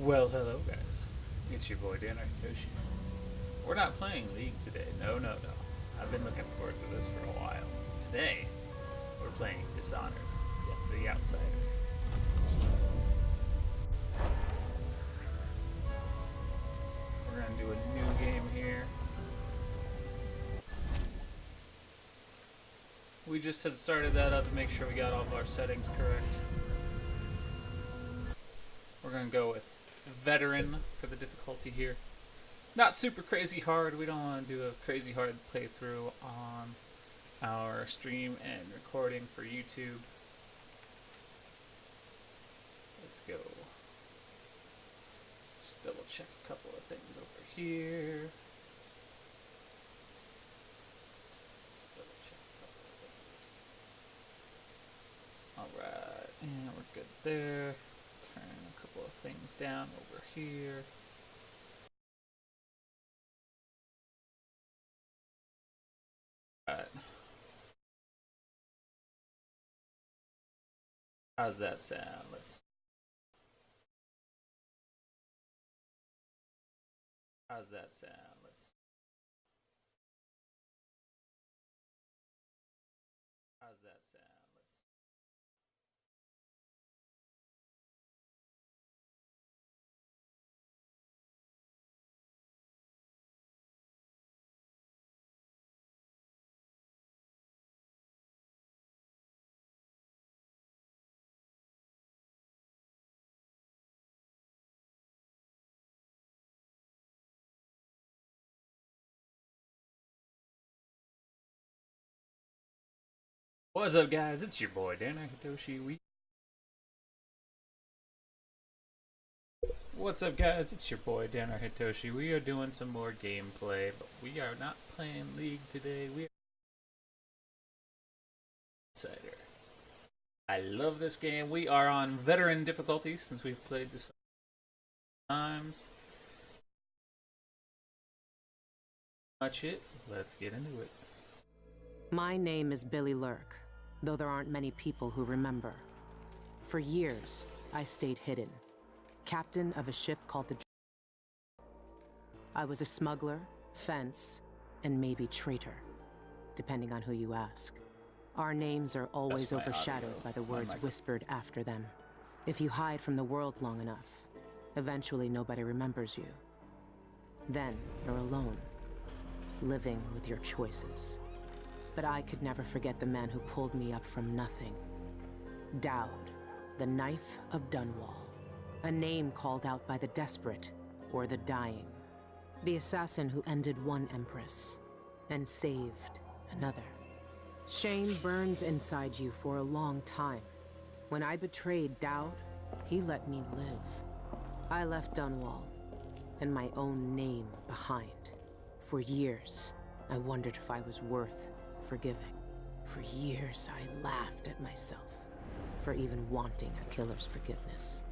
Well, hello guys. It's your boy Dan Hitoshi. We're not playing League today. No, no, no. I've been looking forward to this for a while. Today, we're playing Dishonored, the Outsider. We're gonna do a new game here. We just had started that up to make sure we got all of our settings correct. We're gonna go with Veteran for the difficulty here. Not super crazy hard. We don't want to do a crazy hard playthrough on our stream and recording for YouTube. Let's go. Just double check a couple of things over here. Alright, and we're good there. Turn a couple of things down over here. Alright. How's that sound? How's that sound? How's that sound? What's up, guys? It's your boy Dan Hitoshi. What's up, guys? It's your boy Dan Hitoshi. We are doing some more gameplay, but we are not playing League today. We are Outsider. I love this game. We are on veteran difficulty since we've played this times. Much it. Let's get into it. My name is Billy Lurk, though there aren't many people who remember. For years, I stayed hidden, captain of a ship called the... I was a smuggler, fence, and maybe traitor, depending on who you ask. Our names are always overshadowed by the words whispered after them. If you hide from the world long enough, eventually nobody remembers you. Then you're alone, living with your choices. But I could never forget the man who pulled me up from nothing. Dowd, the Knife of Dunwall. A name called out by the desperate or the dying. The assassin who ended one empress and saved another. Shame burns inside you for a long time. When I betrayed Dowd, he let me live. I left Dunwall and my own name behind. For years, I wondered if I was worth forgiving. For years, I laughed at myself for even wanting a killer's forgiveness.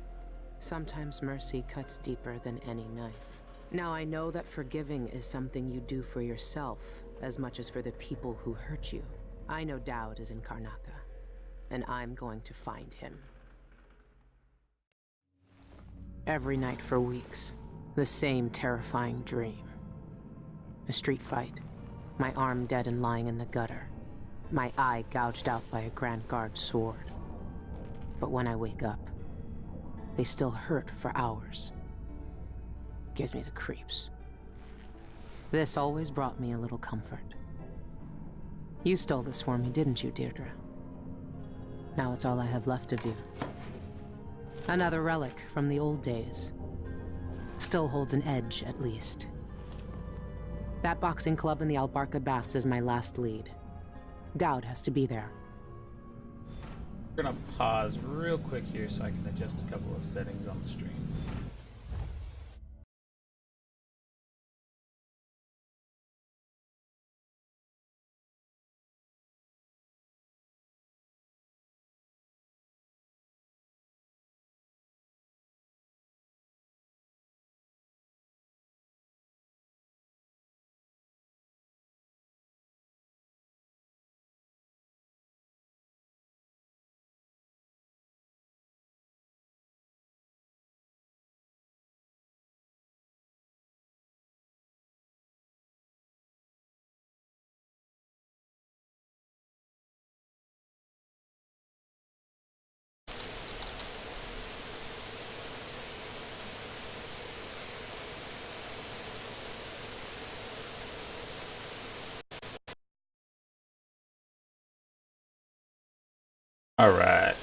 Sometimes mercy cuts deeper than any knife. Now I know that forgiving is something you do for yourself as much as for the people who hurt you. I know Dowd is in Karnaca, and I'm going to find him. Every night for weeks, the same terrifying dream. A street fight. My arm dead and lying in the gutter. My eye gouged out by a Grand Guard sword. But when I wake up, they still hurt for hours. Gives me the creeps. This always brought me a little comfort. You stole this for me, didn't you, Deirdre? Now it's all I have left of you. Another relic from the old days. Still holds an edge, at least. That boxing club in the Albarca Baths is my last lead. Dowd has to be there. We're gonna pause real quick here so I can adjust a couple of settings on the stream. Alright.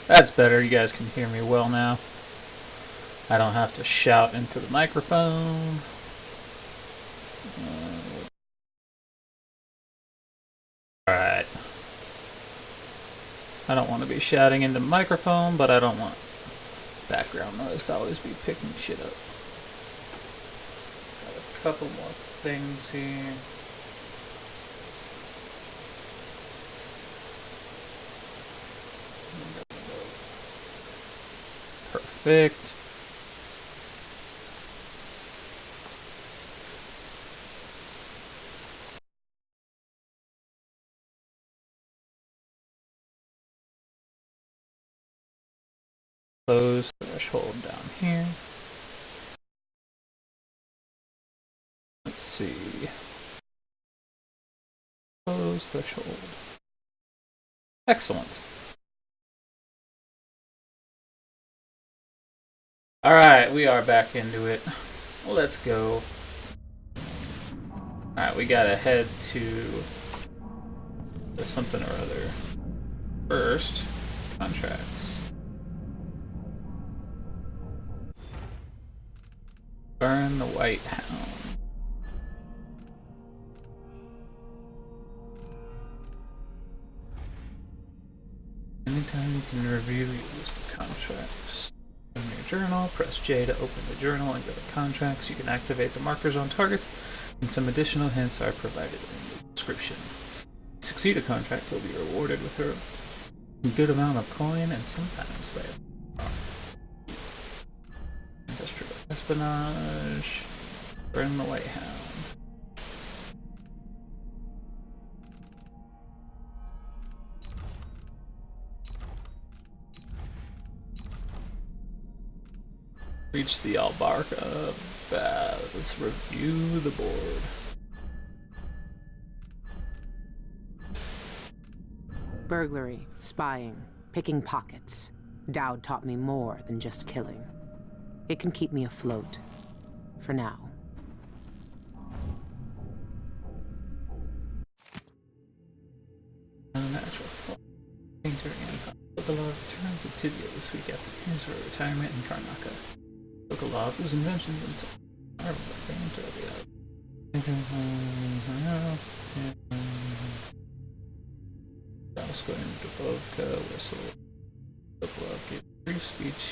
That's better. You guys can hear me well now. I don't have to shout into the microphone. Alright. I don't want to be shouting into the microphone, but I don't want background noise to always be picking shit up. Got a couple more things here. Perfect. Close threshold down here. Let's see. Close threshold. Excellent. Alright, we are back into it. Let's go. Alright, we gotta head to something or other. First, contracts. Burn the White Hound. Anytime you can review your contracts. In your journal, press J to open the journal and go to contracts. You can activate the markers on targets, and some additional hints are provided in the description. Succeed a contract, you'll be rewarded with a good amount of coin and sometimes by industrial espionage. Burn the White Hound. Reach the Albarca. Let's review the board. Burglary, spying, picking pockets. Dowd taught me more than just killing. It can keep me afloat. For now. Natural painter and Sokolov returned to Tibia this week after years of retirement in Karnaka. Sokolov, whose inventions until marvels are famed to the out. Roscoe and Dubovka whistle. Sokolov gave a brief speech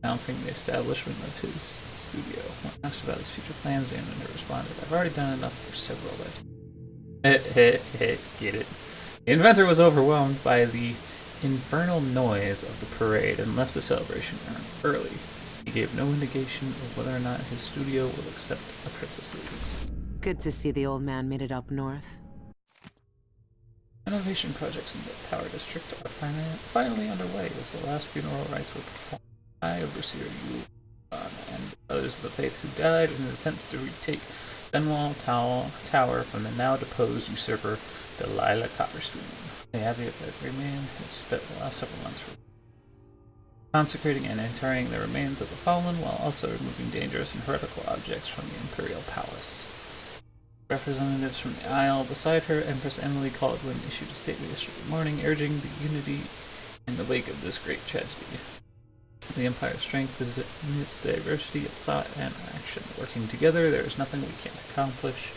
announcing the establishment of his studio. When asked about his future plans, the inventor responded, "I've already done enough for several legends." Get it. The inventor was overwhelmed by the infernal noise of the parade and left the celebration early. He gave no indication of whether or not his studio will accept apprentices. Good to see the old man made it up north. Renovation projects in the Tower District are finally underway as the last funeral rites were performed by Overseer Yu and others of the faith who died in an attempt to retake Benwall Tower from the now deposed usurper Delilah Copperstone. The Abbey of Every Man has spent the last several months consecrating and interring the remains of the fallen while also removing dangerous and heretical objects from the Imperial Palace. Representatives from the Isle beside her, Empress Emily Caldwin, issued a statement yesterday morning urging the unity in the wake of this great tragedy. The Empire's strength is in its diversity of thought and action. Working together, there is nothing we can't accomplish.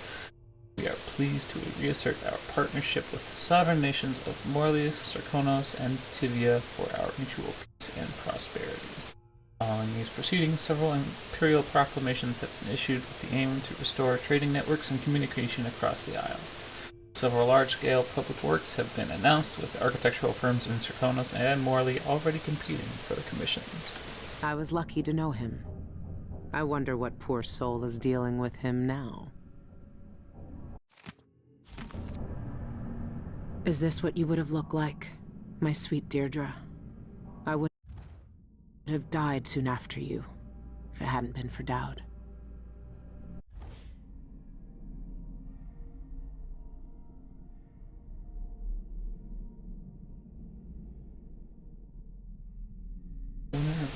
We are pleased to reassert our partnership with the sovereign nations of Morley, Sarkonos, and Tivia for our mutual peace and prosperity. Following these proceedings, several imperial proclamations have been issued with the aim to restore trading networks and communication across the Isle. Several large-scale public works have been announced, with architectural firms in Sarkonos and Morley already competing for the commissions. I was lucky to know him. I wonder what poor soul is dealing with him now. Is this what you would have looked like, my sweet Deirdre? I would have died soon after you, if it hadn't been for Dowd.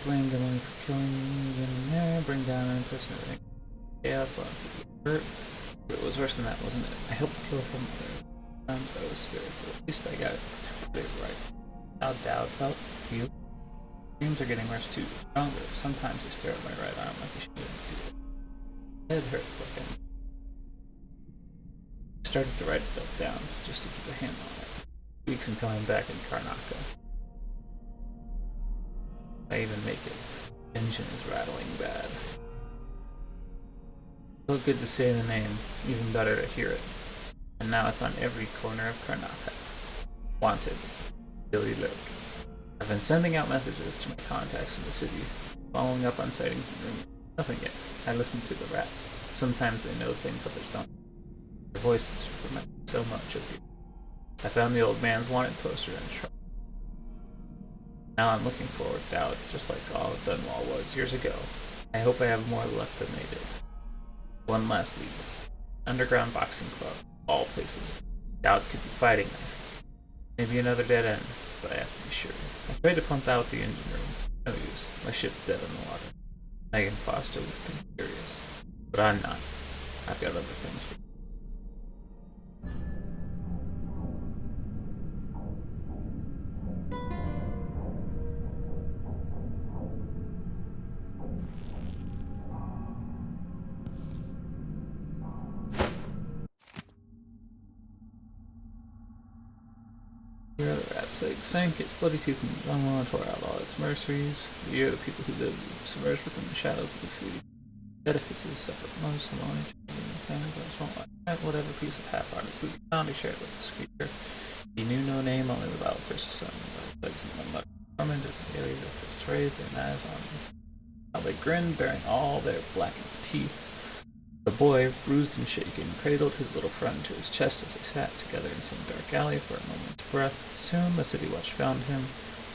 Blame Emily for killing me then and there, bring down an person of chaos, a lot of people hurt. But it was worse than that, wasn't it? I helped kill her mother. Sometimes I was scared, but at least I got it right. How Dowd felt. You. Dreams are getting worse too. Stronger. Sometimes they stare at my right arm like they shouldn't do it. Head hurts like I started to write it down just to keep a hand on it. Weeks until I'm back in Karnaka. I even make it. Engine is rattling bad. So good to say the name, even better to hear it. And now it's on every corner of Karnaka. Wanted. Billy Lurk. I've been sending out messages to my contacts in the city, following up on sightings and rumors. Nothing yet. I listen to the rats. Sometimes they know things others don't. Their voices remember so much of you. I found the old man's wanted poster in a truck. Now I'm looking forward to Dowd, just like all of Dunwall was years ago. I hope I have more luck than they did. One last lead. Underground boxing club. All places. Dowd could be fighting there. Maybe another dead end, but I have to be sure. I tried to pump out the engine room. No use. My ship's dead in the water. Megan Foster would have been furious. But I'm not. I've got other things to do. Your other rap's leg sank, its bloody tooth and gunwale tore out all its mercenaries. The year the people who lived submerged within the shadows of the city. Edifices, separate modes, alone each other, and families won't like whatever piece of half-hearted food he found, he shared with the creature. He knew no name, only the battle curse of sun, legs and one leg. Tormented, daily their fists raised, their knives on him. How they grinned, bearing all their blackened teeth. The boy, bruised and shaken, cradled his little friend to his chest as they sat together in some dark alley for a moment's breath. Soon the city watch found him.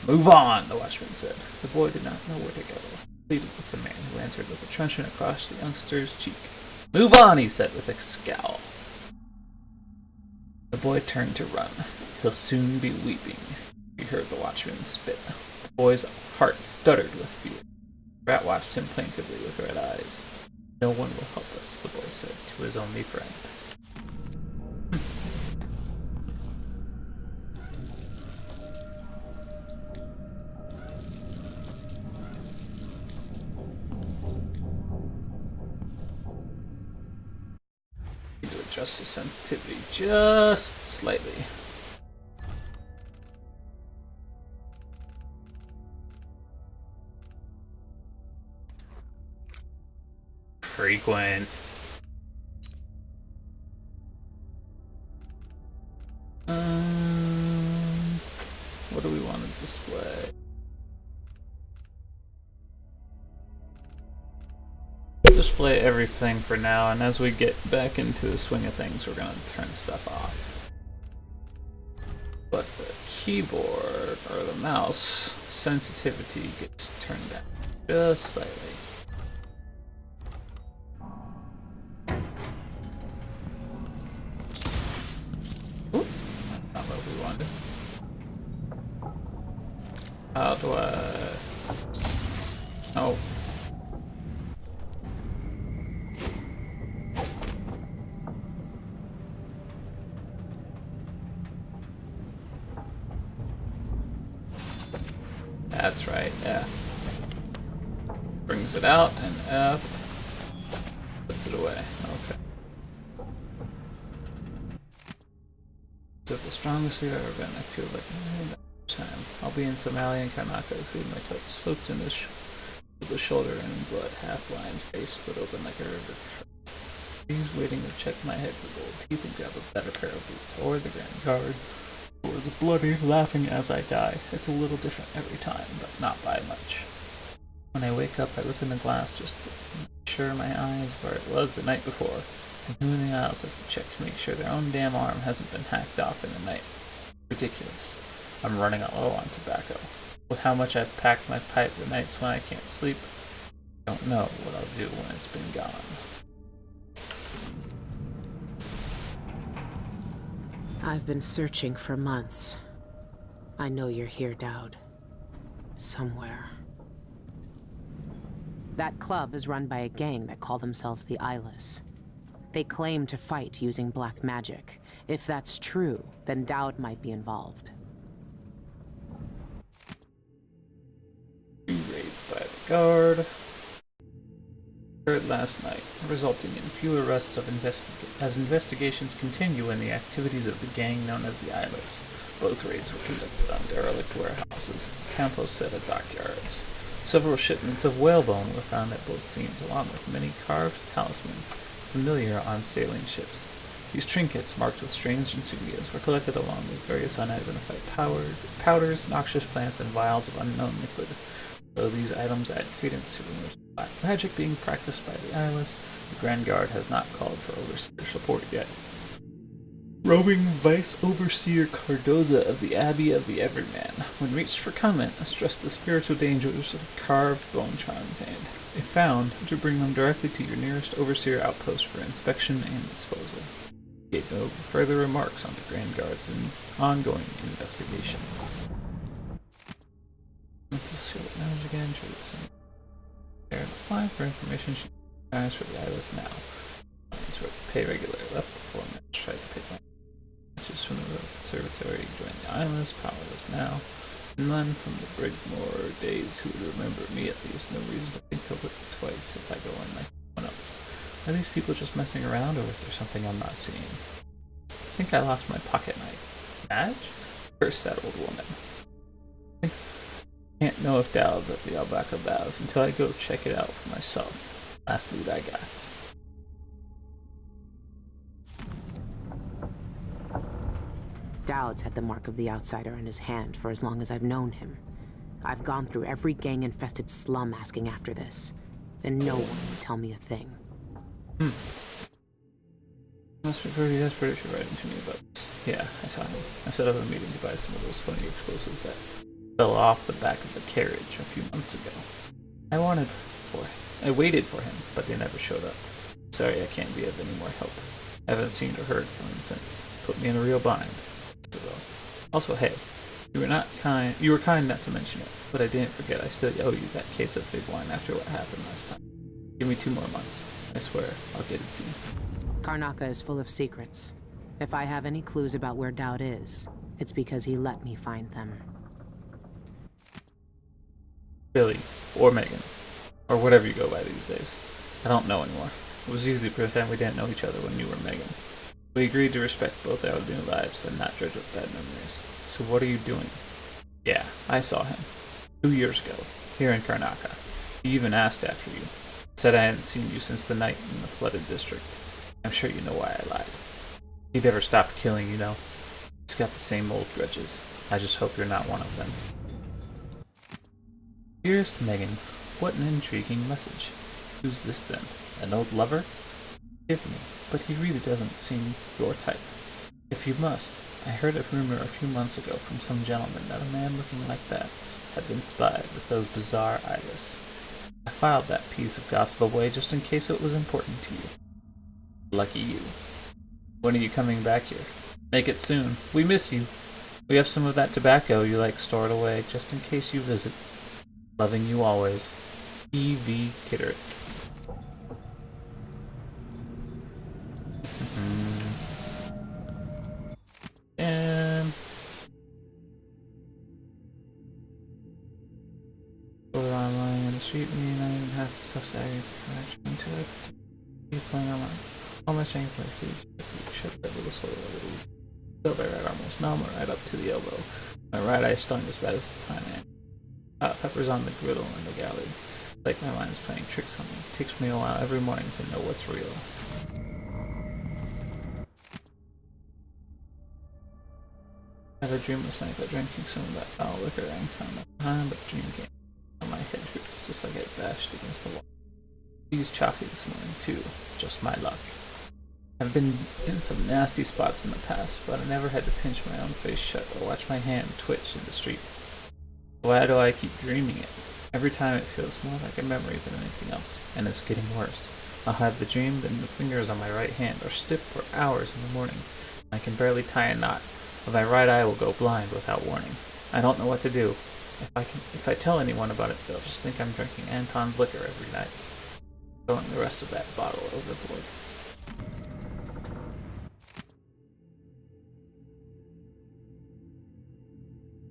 "Move on," the watchman said. The boy did not know where to go. He pleaded with the man, who answered with a truncheon across the youngster's cheek. "Move on," he said with a scowl. The boy turned to run. "He'll soon be weeping." He heard the watchman spit. The boy's heart stuttered with fear. The rat watched him plaintively with red eyes. "No one will help us," the boy said to his only friend. Need to adjust the sensitivity just slightly. Frequent. What do we want to display? Display everything for now, and as we get back into the swing of things, we're gonna turn stuff off. But the keyboard, or the mouse, sensitivity gets turned down just slightly. How do I... Oh. That's right, F. Brings it out, and F puts it away. Okay. Is it the strongest you've ever been? I feel like... time. I'll be in Somalia and Karnaka, soon my touch soaked in the shoulder and in blood, half-blind, face split open like a river. He's waiting to check my head for gold teeth and grab a better pair of boots, or the Grand Guard, or the bloody, laughing as I die. It's a little different every time, but not by much. When I wake up, I look in the glass just to make sure my eyes where it was the night before, and who in the aisles has to check to make sure their own damn arm hasn't been hacked off in the night. Ridiculous. I'm running low on tobacco. With how much I've packed my pipe the nights when I can't sleep, I don't know what I'll do when it's been gone. I've been searching for months. I know you're here, Dowd. Somewhere. That club is run by a gang that call themselves the Eyeless. They claim to fight using black magic. If that's true, then Dowd might be involved. Guard occurred last night, resulting in few arrests as investigations continue in the activities of the gang known as the Eyeless. Both raids were conducted on derelict warehouses, compost set at dockyards. Several shipments of whalebone were found at both scenes, along with many carved talismans familiar on sailing ships. These trinkets, marked with strange insignias, were collected along with various unidentified powders, noxious plants, and vials of unknown liquid. Though these items add credence to rumors of black magic being practiced by the Eyeless, the Grand Guard has not called for overseer support yet. Roving Vice Overseer Cardoza of the Abbey of the Everyman, when reached for comment, stressed the spiritual dangers of carved bone charms and, if found, to bring them directly to your nearest Overseer outpost for inspection and disposal. He gave no further remarks on the Grand Guard's ongoing investigation. Magic entries. Apply for information she requires for the Eyeless now. Clients were to pay regularly left before match tried to pick up matches from the Observatory, join the Eyeless, powerless now. None from the Brigmore days who would remember me, at least. No reason to think of it twice if I go in like someone else. Are these people just messing around, or is there something I'm not seeing? I think I lost my pocket knife. Madge? Curse that old woman. Can't know if Dowd's at the Albaca Bows until I go check it out for myself. Last loot I got. Dowd's had the mark of the outsider in his hand for as long as I've known him. I've gone through every gang-infested slum asking after this, and no one will tell me a thing. Must be pretty desperate if you're writing to me about this. Yeah, I saw him. I set up a meeting to buy some of those funny explosives that fell off the back of the carriage a few months ago. I waited for him, but they never showed up. Sorry I can't be of any more help. I haven't seen or heard from him since. Put me in a real bind. Also, hey, you were kind not to mention it, but I didn't forget I still owe you that case of big wine after what happened last time. Give me 2 more months. I swear, I'll get it to you. Karnaca is full of secrets. If I have any clues about where Dowd is, it's because he let me find them. Billy, or Megan, or whatever you go by these days. I don't know anymore. It was easy to pretend we didn't know each other when you were Megan. We agreed to respect both our new lives and not dredge up bad memories. So what are you doing? Yeah, I saw him. 2 years ago, here in Karnaca. He even asked after you. Said I hadn't seen you since the night in the flooded district. I'm sure you know why I lied. He never stopped killing, you know. He's got the same old grudges. I just hope you're not one of them. Dearest Megan, what an intriguing message. Who's this then? An old lover? Forgive me, but he really doesn't seem your type. If you must, I heard a rumor a few months ago from some gentleman that a man looking like that had been spied with those bizarre eyes. I filed that piece of gossip away just in case it was important to you. Lucky you. When are you coming back here? Make it soon. We miss you. We have some of that tobacco you like stored away just in case you visit. Loving you always. E.V. Kittert. And we're online in the street, me and I even have stuff sagging to connection to it. He's playing online. All my strength for huge shut that little soul a little. So my right arm was numb right up to the elbow. My right eye stung as bad as the time and hot peppers on the griddle in the galley. Like my mind is playing tricks on me. It takes me a while every morning to know what's real. I had a dream last night that drinking some of that foul liquor and found out behind, but the dream came. My head hurts just like I bashed against the wall. He's chalky this morning too. Just my luck. I've been in some nasty spots in the past, but I never had to pinch my own face shut or watch my hand twitch in the street. Why do I keep dreaming it? Every time it feels more like a memory than anything else, and it's getting worse. I'll have the dream, then the fingers on my right hand are stiff for hours in the morning. I can barely tie a knot. But my right eye will go blind without warning. I don't know what to do. If I tell anyone about it, they'll just think I'm drinking Anton's liquor every night, throwing the rest of that bottle overboard.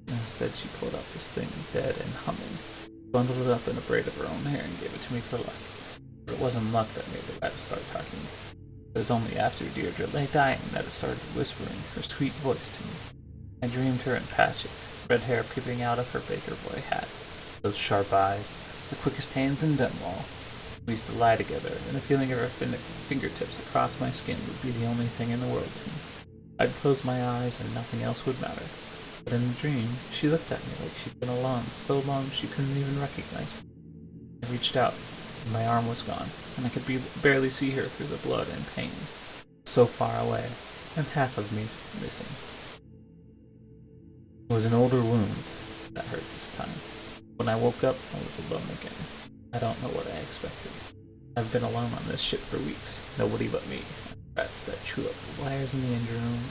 Instead, she pulled out this thing, dead and humming. bundled it up in a braid of her own hair and gave it to me for luck. But it wasn't luck that made the rat start talking. It was only after Deirdre lay dying that it started whispering her sweet voice to me. I dreamed her in patches, red hair peeping out of her baker boy hat, those sharp eyes, the quickest hands in Dunwall. We used to lie together, and the feeling of her fingertips across my skin would be the only thing in the world to me. I'd close my eyes and nothing else would matter. But in the dream, she looked at me like she'd been alone so long she couldn't even recognize me. I reached out, and my arm was gone, and I could barely see her through the blood and pain. So far away, and half of me missing. It was an older wound that hurt this time. When I woke up, I was alone again. I don't know what I expected. I've been alone on this ship for weeks. Nobody but me. Rats that chew up the wires in the engine room and...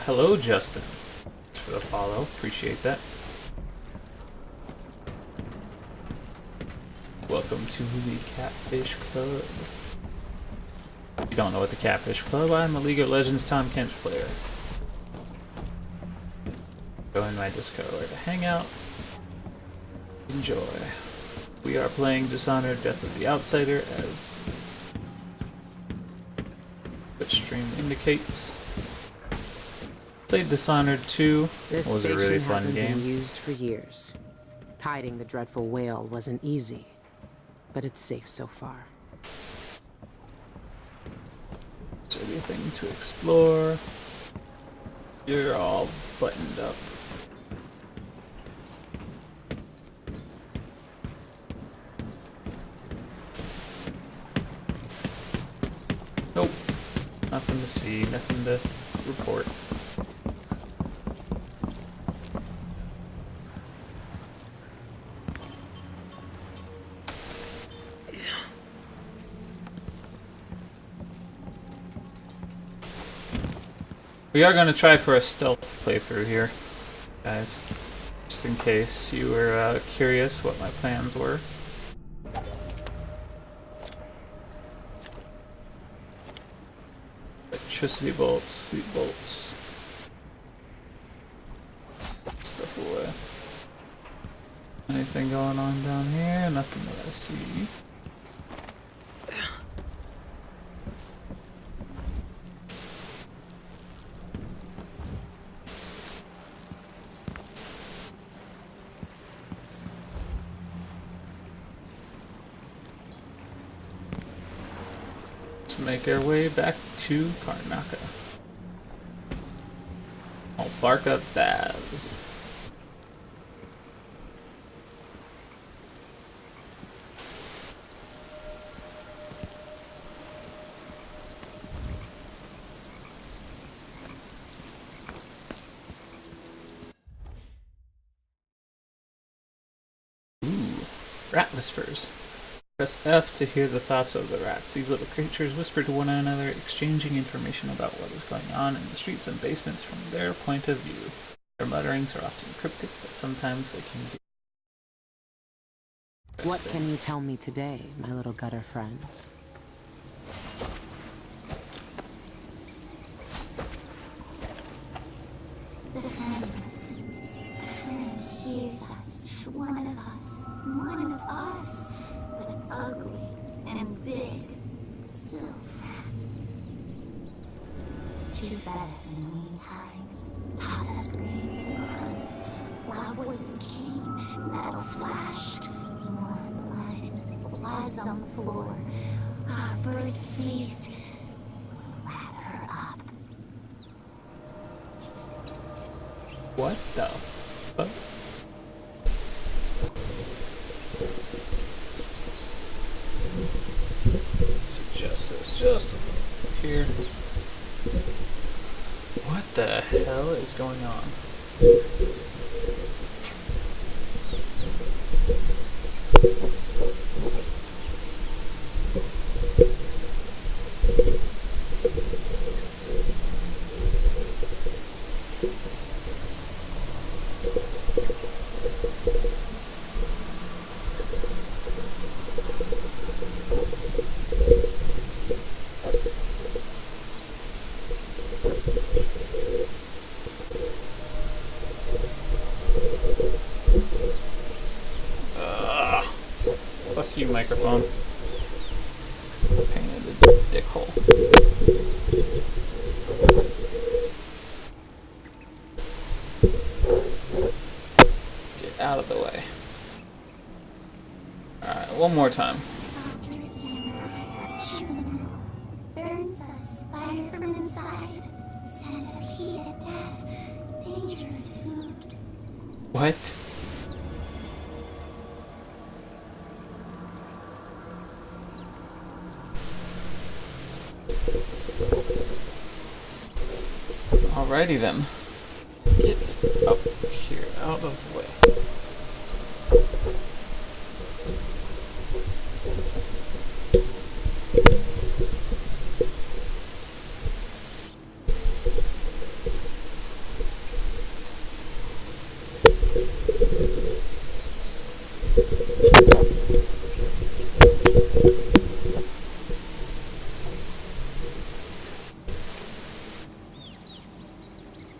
Hello, Justin. Thanks for the follow. Appreciate that. Welcome to the Catfish Club. If you don't know what the Catfish Club, I'm a League of Legends Tom Kench player. Go in my Discord to hang out. Enjoy. We are playing Dishonored Death of the Outsider, as the stream indicates. Played Dishonored 2. This was a really fun hasn't game. Been used for years. Hiding the dreadful whale wasn't easy, but it's safe so far. There's everything to explore. You're all buttoned up. Nope. Nothing to see, nothing to report. We are going to try for a stealth playthrough here, guys, just in case you were curious what my plans were. Electricity bolts, sleep bolts, stuff away. Anything going on down here? Nothing that I see. Make our way back to Karnaka. I'll bark up Baz. Ooh, rat whispers. Press F to hear the thoughts of the rats. These little creatures whisper to one another, exchanging information about what is going on in the streets and basements from their point of view. Their mutterings are often cryptic, but sometimes they can be interesting. What can you tell me today, my little gutter friends? The friend listens. The friend hears us. One of us. One of us. But ugly and big. Still friend. She fed us in lean times. Tossed us grains and crumbs. Loud voices came. Metal flashed. More blood and flies on the floor. our first feast will wrap her up. What the fuck? Suggest this just here. What the hell is going on? Fuck you, microphone. Pain in the dick hole. Get out of the way. Alright, one more time. Softer samurai, chew burns us, fire from inside, scent of heat and death, dangerous food. What? Alrighty then. Get up here, out of the way.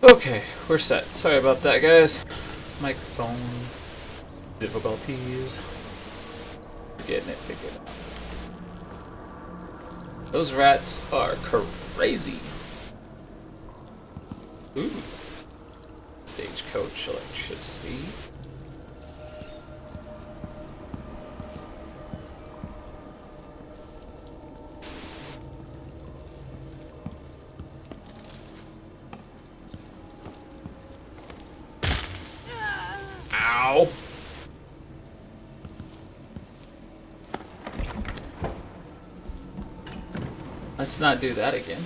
Okay, we're set. Sorry about that, guys. Microphone difficulties. Getting it figured out. Those rats are crazy. Ooh. Stagecoach electricity. Ow. Let's not do that again.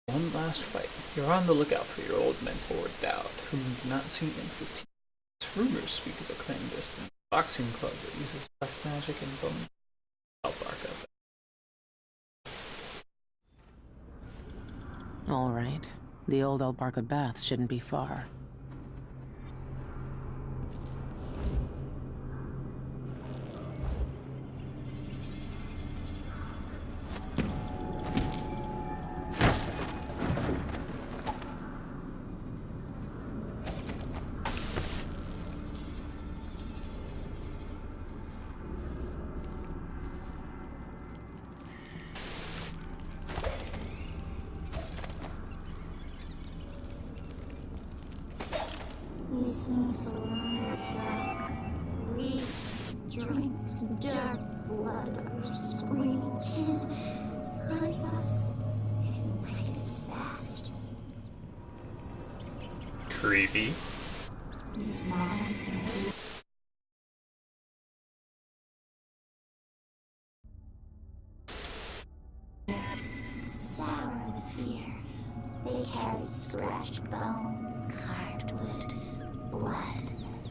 One last fight. You're on the lookout for your old mentor, Dowd, whom you've not seen in 15 years. Rumors speak of a clandestine boxing club that uses black magic and bone albarca. All right. The old Albarca baths shouldn't be far. He sneaks along dark, reeks, drink, dark blood, or screaming kin, hunts us. His night is fast. Creepy. He's mad. Sour with fear. They carry scratched bones, carved wood, blood, and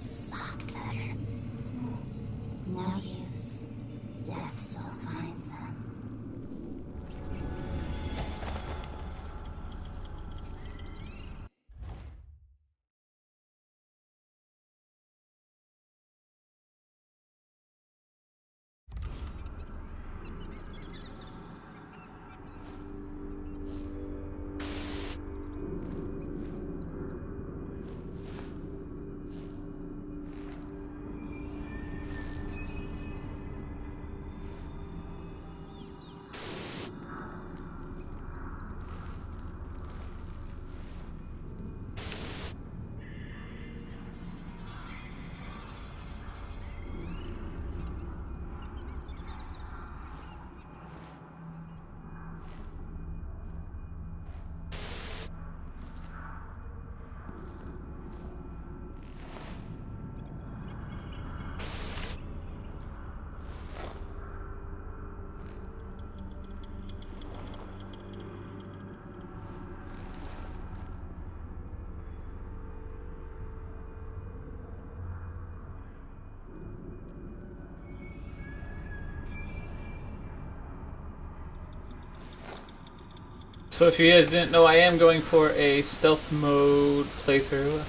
So if you guys didn't know, I am going for a stealth mode playthrough.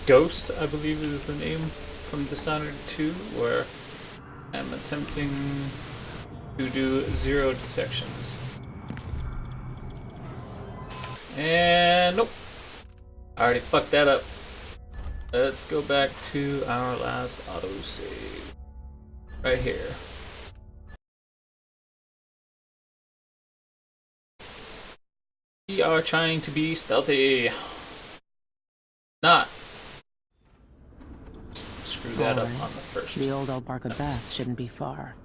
Ghost, I believe is the name, from Dishonored 2, where I'm attempting to do 0 detections. And nope. I already fucked that up. Let's go back to our last autosave. Right here. We are trying to be stealthy. Not. Screw that up on the first. The old Albarca Baths shouldn't be far.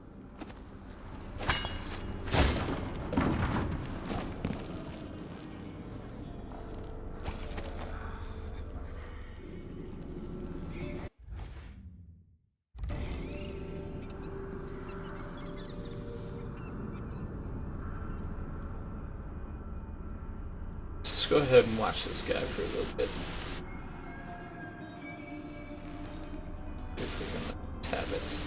Let's go ahead and watch this guy for a little bit. If we're gonna habits.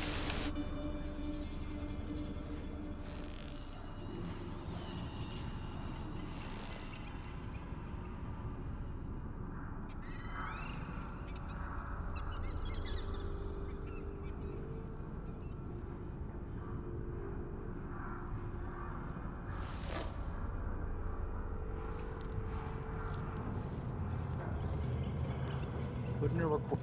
Put in a record.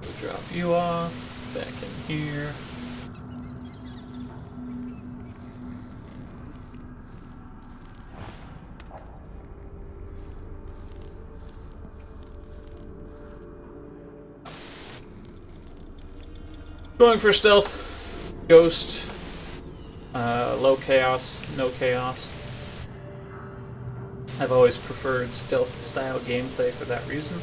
We'll drop you off back in here. Going for stealth, ghost, low chaos, no chaos. I've always preferred stealth style gameplay for that reason.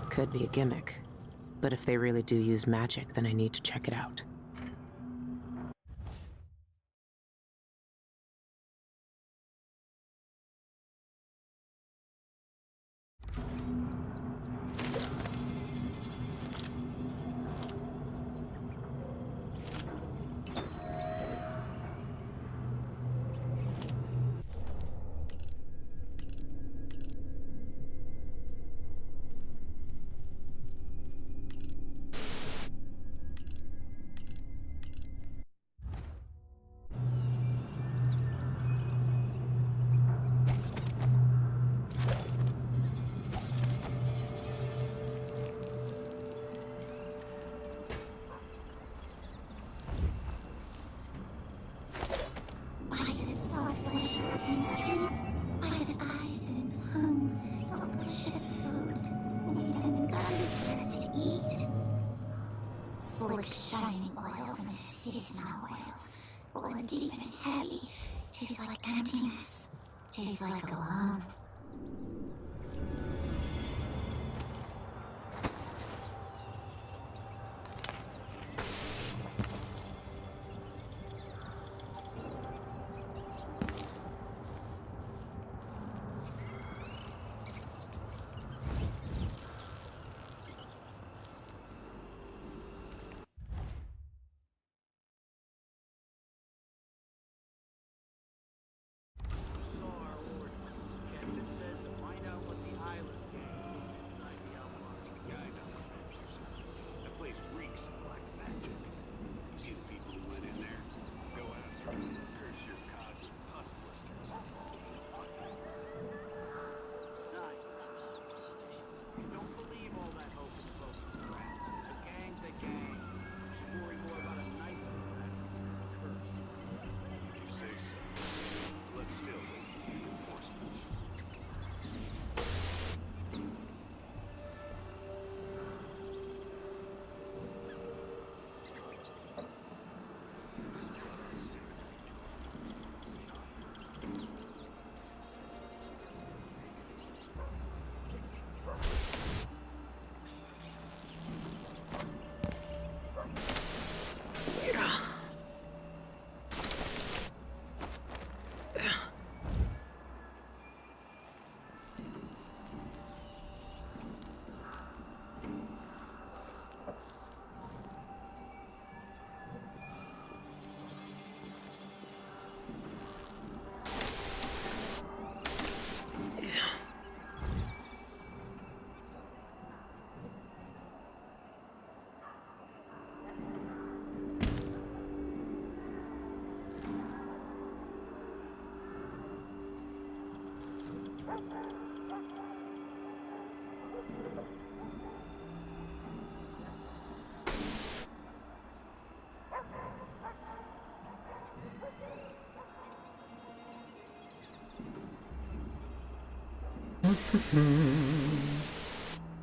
Could be a gimmick. But if they really do use magic, then I need to check it out. Bided soft flesh and sweets, bided eyes and tongues, delicious food, even gums for us to eat. Slick shining oil from the seasonal oils, born deep and heavy, tastes like emptiness, tastes like alone.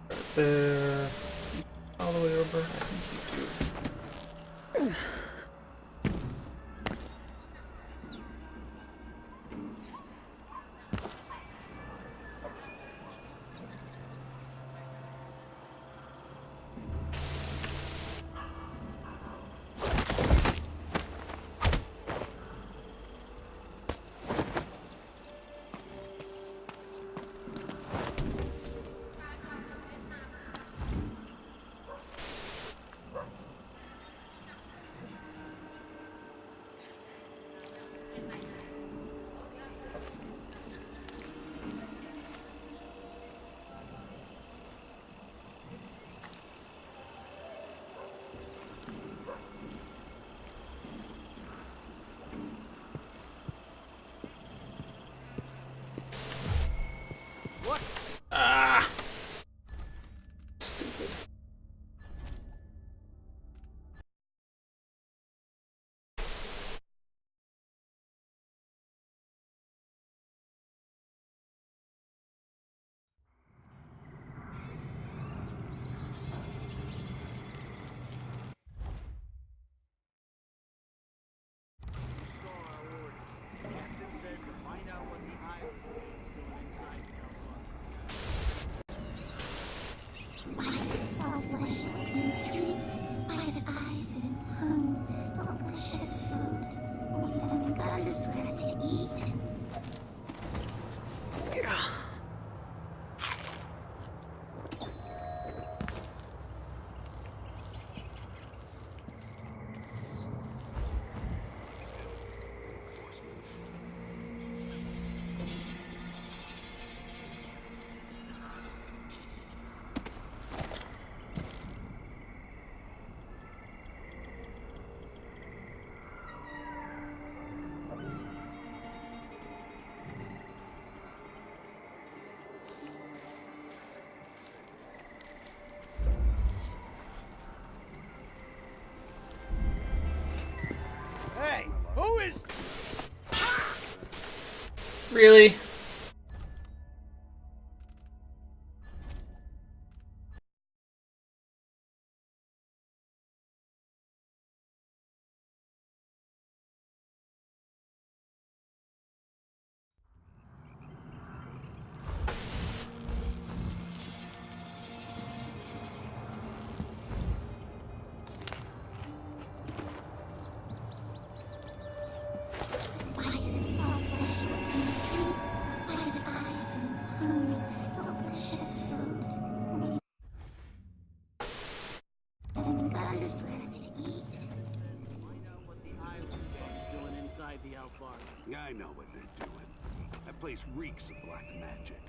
Right there. All the way over. I think you do. Ah! Stupid. Flesh-licking streets, lighted eyes and tongues, delicious food. Leave them in gutters for us to eat. Hey, who is... Really? Flesh-licking streets, lighted eyes and tongues, delicious food. Leave them in gutters for us to eat. Find out what the Isles Gang's doing inside the Outback. I know what they're doing. That place reeks of black magic.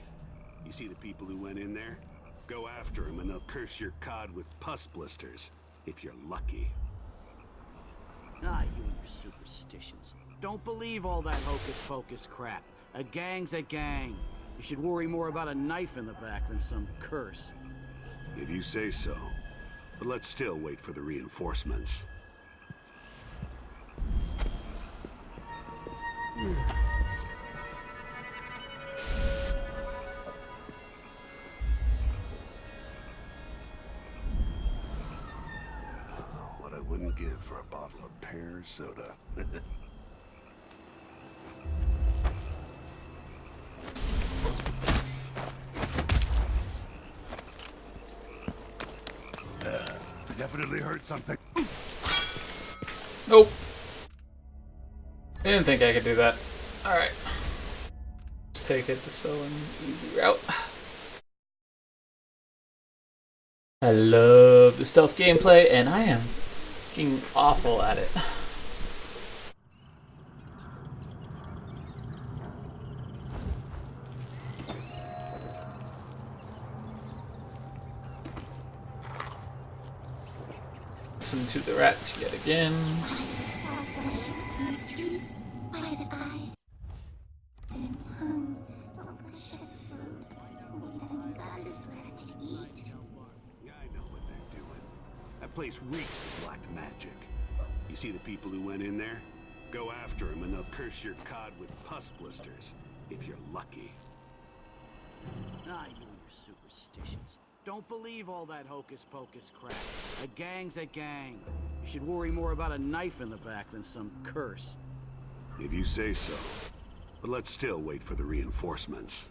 You see the people who went in there? Go after them and they'll curse your cod with pus blisters. If you're lucky. Ah, you and your superstitions. Don't believe all that hocus-pocus crap. A gang's a gang. You should worry more about a knife in the back than some curse. If you say so. But let's still wait for the reinforcements. What I wouldn't give for a bottle of pear soda. Definitely heard something. Nope. I didn't think I could do that. Alright. Let's take it the slow and easy route. I love the stealth gameplay, and I am fucking awful at it. Listen to the rats yet again. Flesh-licking streets, lighted eyes and tongues, delicious That place reeks of black magic. You see the people who went in there? Go after them and they'll curse your cod with pus blisters, if you're lucky. Ah, you and your superstitions. Don't believe all that hocus-pocus crap. A gang's a gang. You should worry more about a knife in the back than some curse. If you say so. But let's still wait for the reinforcements.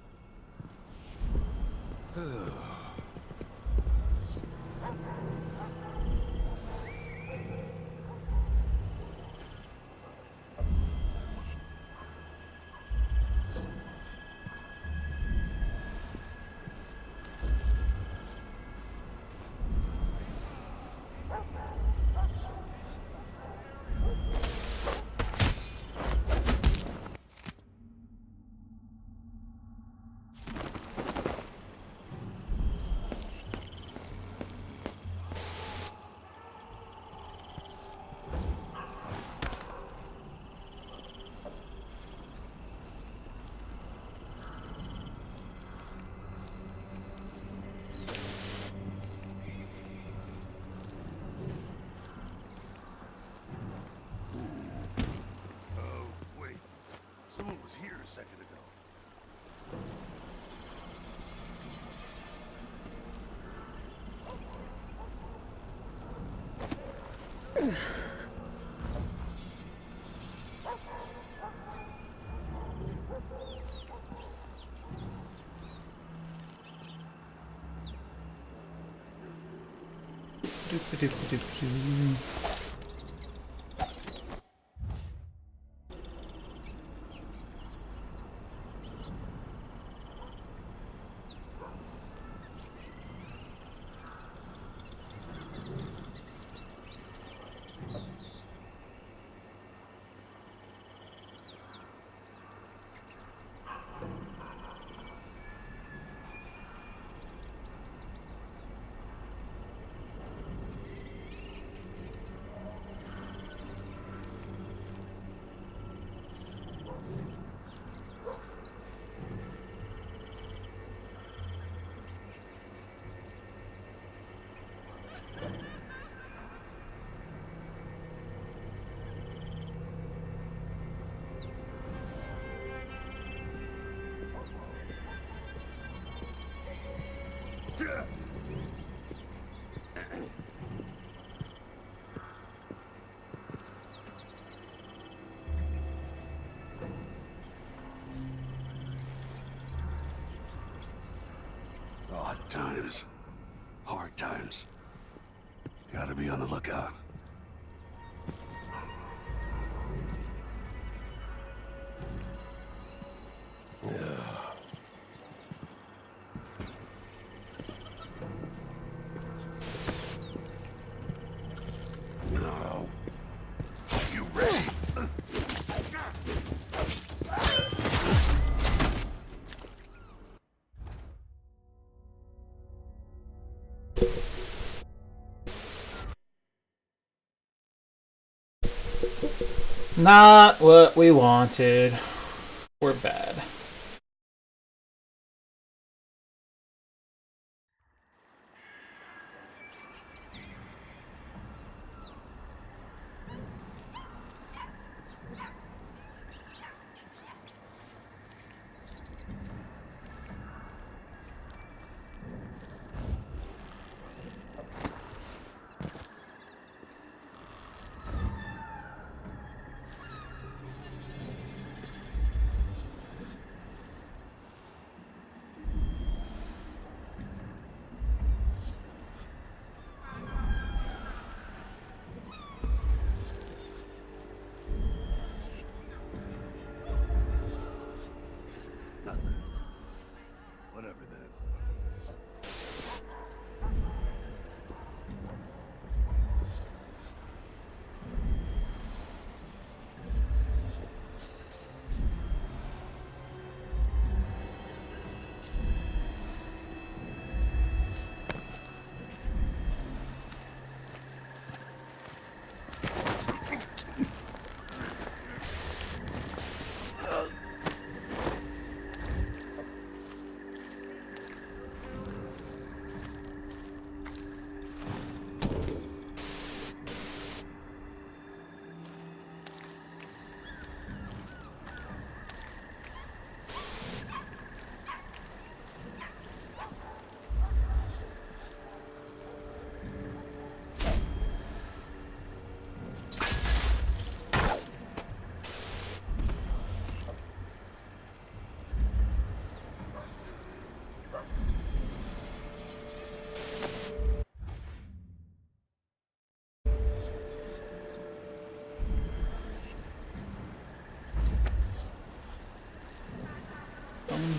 Someone was here a second ago. Odd times. Hard times. Gotta be on the lookout. No. You ready? Not what we wanted. We're bad.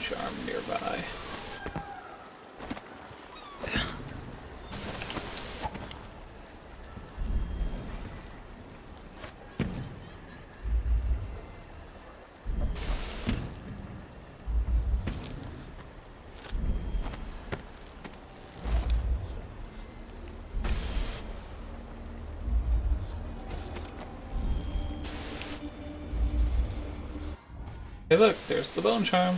charm nearby. Hey look, there's the bone charm.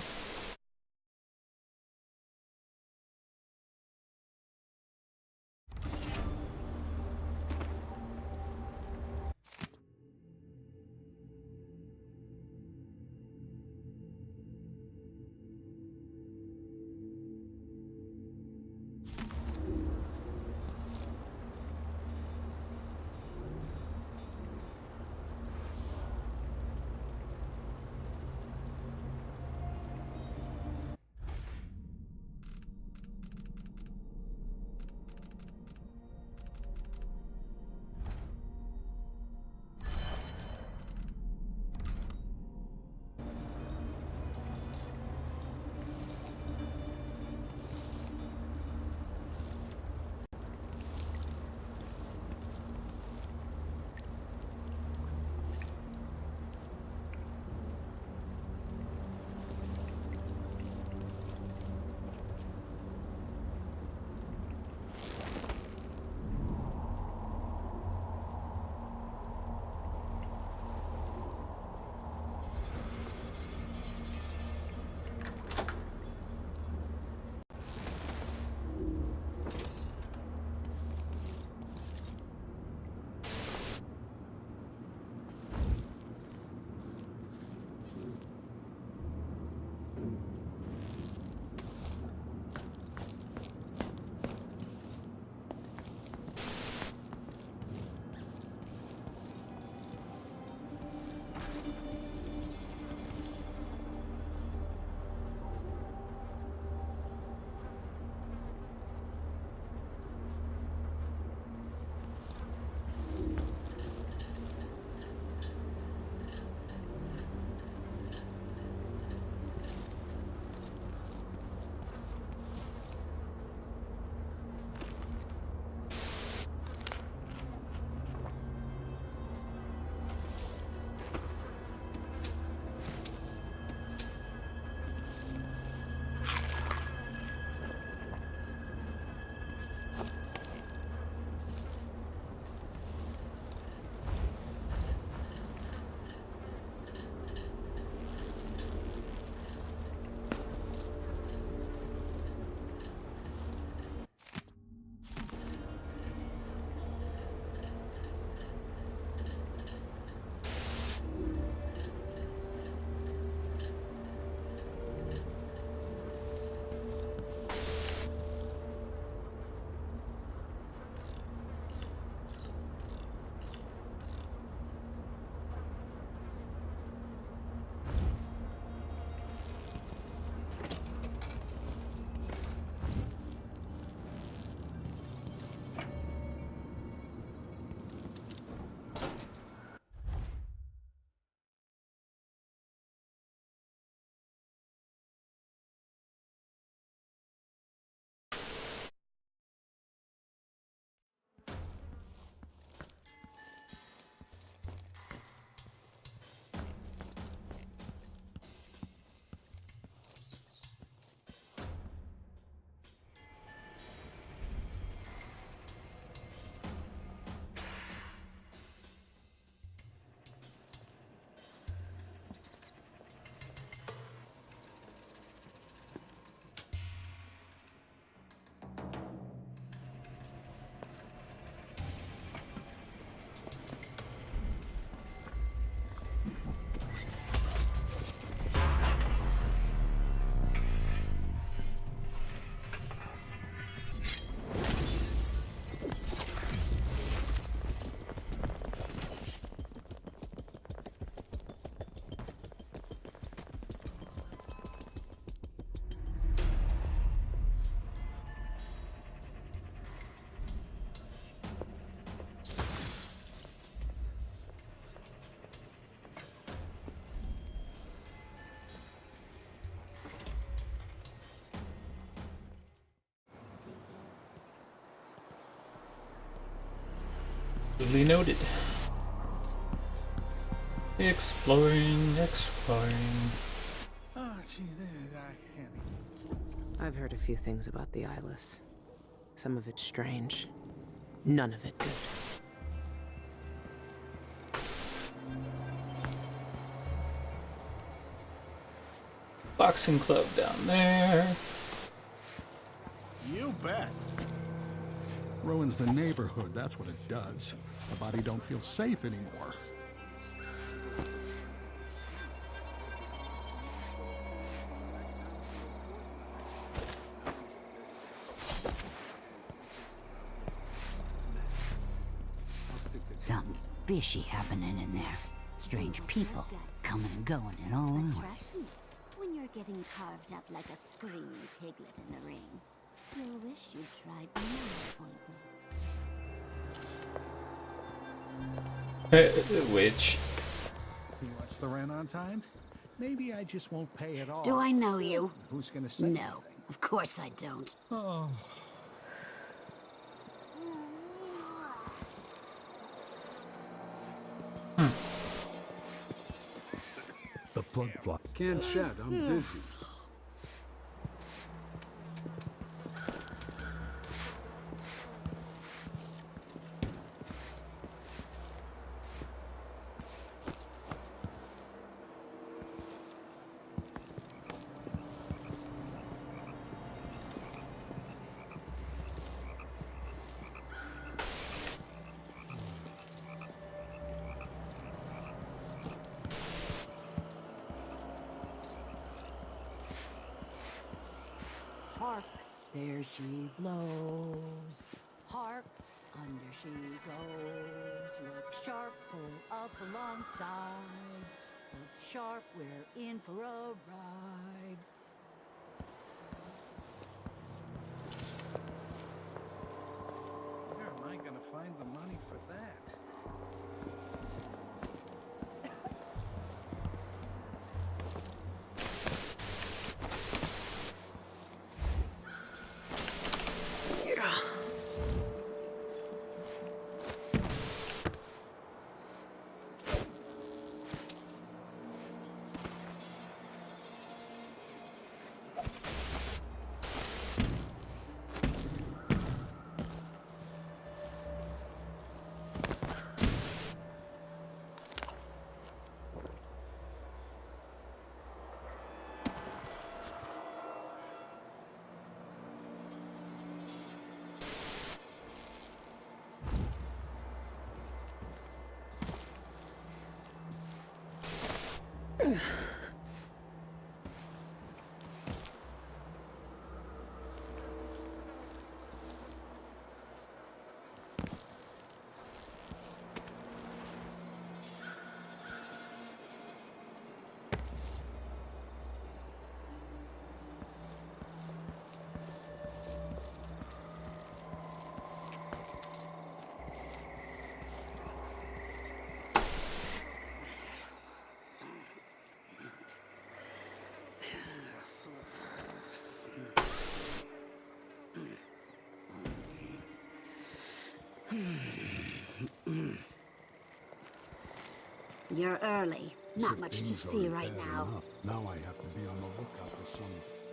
Duly noted. Exploring. Oh, gee, I can't even. I've heard a few things about the Eyeless. Some of it strange. None of it good. Boxing club down there. You bet. Ruins the neighborhood, that's what it does. The body don't feel safe anymore. Something fishy happening in there. Strange people coming and going at all hours. Trust me, when you're getting carved up like a screaming piglet in the ring, you'll wish you'd tried my ointment. Which? What's the rent on time? Maybe I just won't pay at all. Do I know you? Who's gonna say No, anything? of course I don't. Oh. The plug fly. Can't chat, I'm busy. Hark, there she blows. Hark, under she goes. Look sharp, pull up alongside. Look sharp, we're in for a ride. Where am I gonna find the money for that? You're early. Not much to see right now. Now I have to be on the lookout for some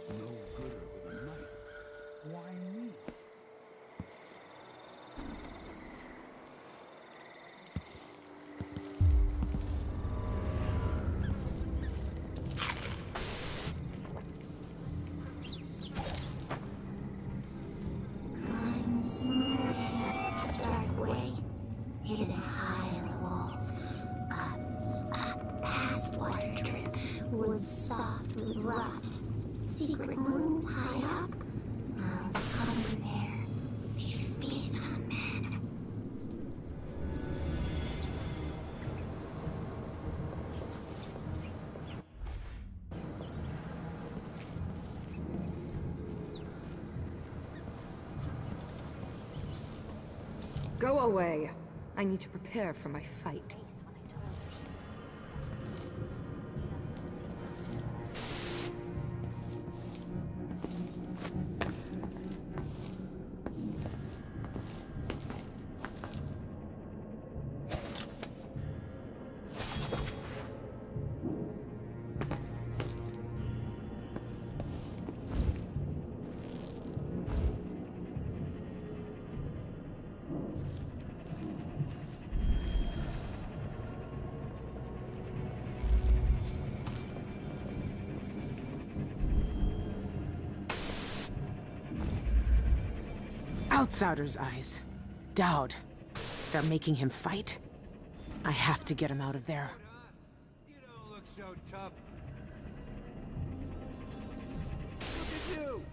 no-gooder with a knife. Why me? Climb slowly up the dark way, hidden high in the walls. Up past water drip, woods soft with rot. Secret rooms high up. Monks hunger there. They feast on men. Go away. I need to prepare for my fight. Outsider's eyes. Dowd. They're making him fight? I have to get him out of there. You don't look so tough. Look at you!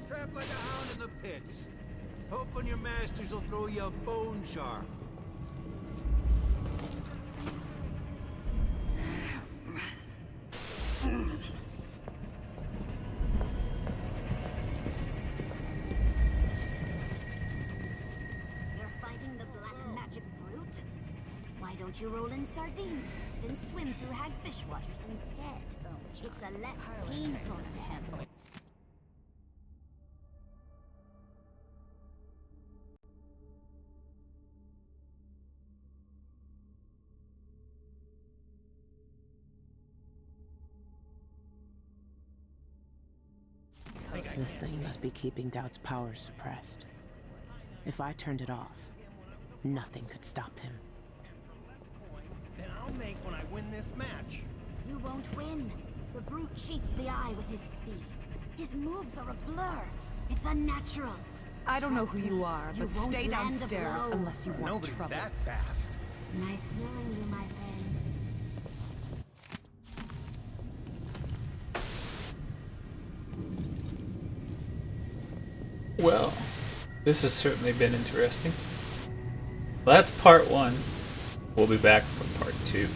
Trapped like a hound in the pits. Hoping your masters will throw you a bone shark. You're fighting the black magic brute? Why don't you roll in sardine first and swim through hagfish waters instead? It's a less painful death. This thing must be keeping Dowd's powers suppressed. If I turned it off, nothing could stop him. Then I'll make when I win this match. You won't win. The brute cheats the eye with his speed. His moves are a blur. It's unnatural. I don't know Trust who me, you are, you but won't stay land a downstairs blow. unless you want Nobody's trouble. that fast. Nice knowing you, my friend. Well, this has certainly been interesting. Well, that's part 1. We'll be back for part 2.